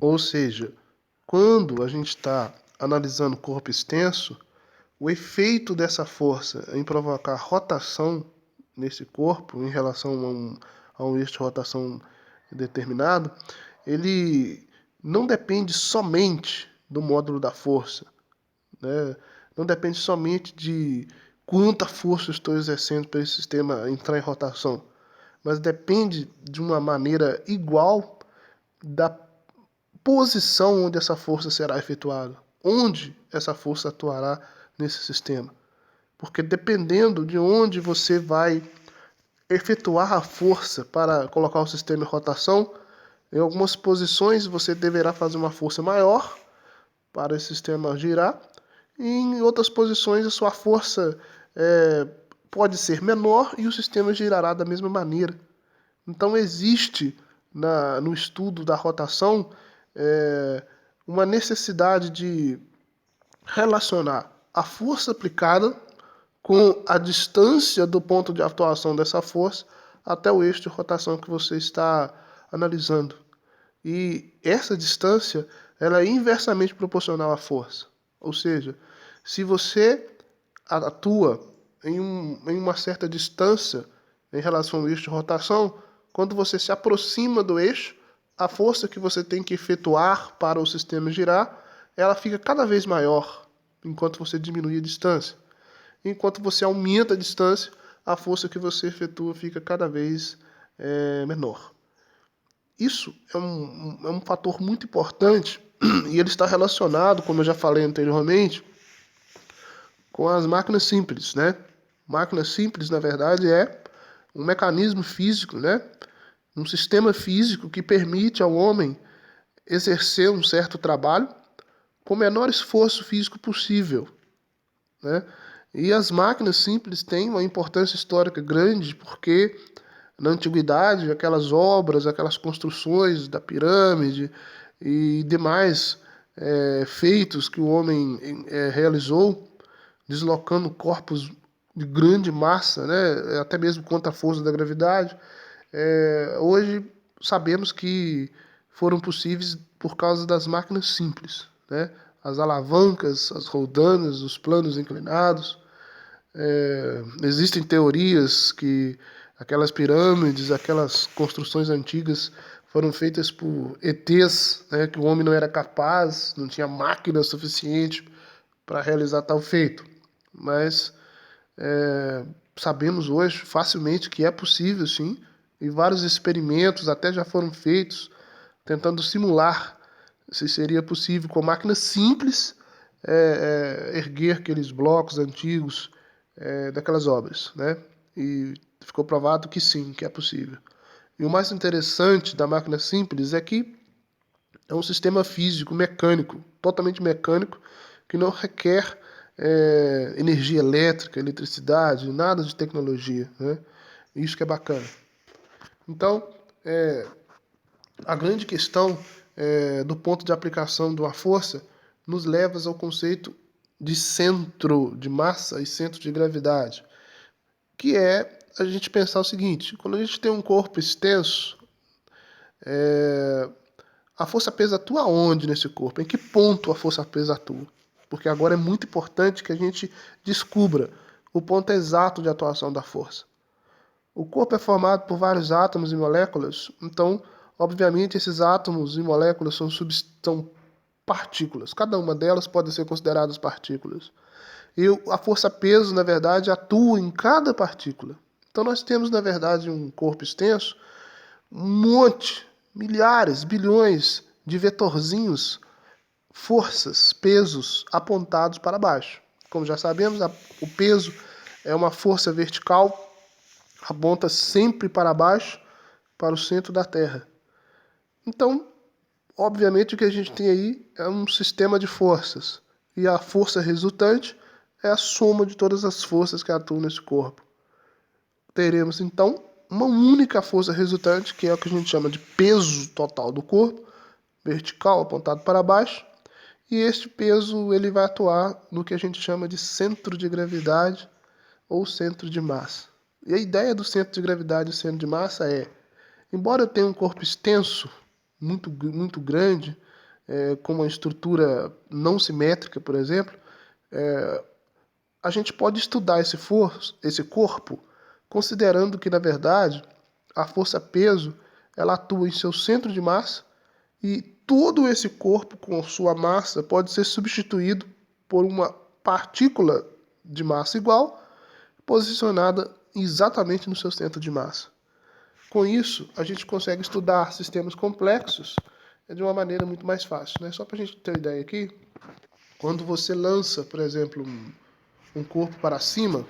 Ou seja, quando a gente está analisando o corpo extenso, o efeito dessa força em provocar rotação nesse corpo em relação a um eixo de rotação determinado, ele não depende somente do módulo da força, né? Não depende somente de quanta força eu estou exercendo para esse sistema entrar em rotação, mas depende de uma maneira igual da posição onde essa força será efetuada, onde essa força atuará nesse sistema. Porque dependendo de onde você vai efetuar a força para colocar o sistema em rotação, em algumas posições você deverá fazer uma força maior para esse sistema girar, e em outras posições a sua força pode ser menor e o sistema girará da mesma maneira. Então existe no estudo da rotação uma necessidade de relacionar a força aplicada com a distância do ponto de atuação dessa força até o eixo de rotação que você está analisando. E essa distância ela é inversamente proporcional à força. Ou seja, se você atua em uma certa distância em relação ao eixo de rotação, quando você se aproxima do eixo, a força que você tem que efetuar para o sistema girar, ela fica cada vez maior, enquanto você diminui a distância. Enquanto você aumenta a distância, a força que você efetua fica cada vez menor. Isso é um fator muito importante e ele está relacionado, como eu já falei anteriormente, com as máquinas simples, né? Máquina simples, na verdade, é um mecanismo físico, né? Um sistema físico que permite ao homem exercer um certo trabalho com o menor esforço físico possível, né? E as máquinas simples têm uma importância histórica grande porque na antiguidade aquelas obras, aquelas construções da pirâmide e demais feitos que o homem realizou, deslocando corpos de grande massa, né, até mesmo contra a força da gravidade, hoje sabemos que foram possíveis por causa das máquinas simples, né? As alavancas, as roldanas, os planos inclinados. Existem teorias que aquelas pirâmides, aquelas construções antigas foram feitas por ETs, né, que o homem não era capaz, não tinha máquina suficiente para realizar tal feito. Mas sabemos hoje facilmente que é possível, sim, e vários experimentos até já foram feitos tentando simular se seria possível com máquinas simples erguer aqueles blocos antigos daquelas obras, né? E ficou provado que sim, que é possível. E o mais interessante da máquina simples é que é um sistema físico, mecânico, totalmente mecânico, que não requer energia elétrica, eletricidade, nada de tecnologia, né? Isso que é bacana. Então, a grande questão do ponto de aplicação de uma força nos leva ao conceito de centro de massa e centro de gravidade, que é a gente pensar o seguinte: quando a gente tem um corpo extenso, a força-peso atua onde nesse corpo? Em que ponto a força-peso atua? Porque agora é muito importante que a gente descubra o ponto exato de atuação da força. O corpo é formado por vários átomos e moléculas, então, obviamente, esses átomos e moléculas são partículas. Cada uma delas pode ser considerada partículas. E a força-peso, na verdade, atua em cada partícula. Então, nós temos, na verdade, um corpo extenso, um monte, milhares, bilhões de vetorzinhos, forças, pesos apontados para baixo. Como já sabemos, o peso é uma força vertical, aponta sempre para baixo, para o centro da Terra. Então, obviamente, o que a gente tem aí é um sistema de forças. E a força resultante é a soma de todas as forças que atuam nesse corpo. Teremos, então, uma única força resultante, que é o que a gente chama de peso total do corpo, vertical, apontado para baixo. E este peso ele vai atuar no que a gente chama de centro de gravidade ou centro de massa. E a ideia do centro de gravidade e centro de massa é, embora eu tenha um corpo extenso, muito grande, com uma estrutura não simétrica, por exemplo, a gente pode estudar esse corpo considerando que, na verdade, a força-peso ela atua em seu centro de massa e todo esse corpo com sua massa pode ser substituído por uma partícula de massa igual, posicionada exatamente no seu centro de massa. Com isso, a gente consegue estudar sistemas complexos de uma maneira muito mais fácil, né? Só para a gente ter uma ideia aqui, quando você lança, por exemplo, um corpo para cima,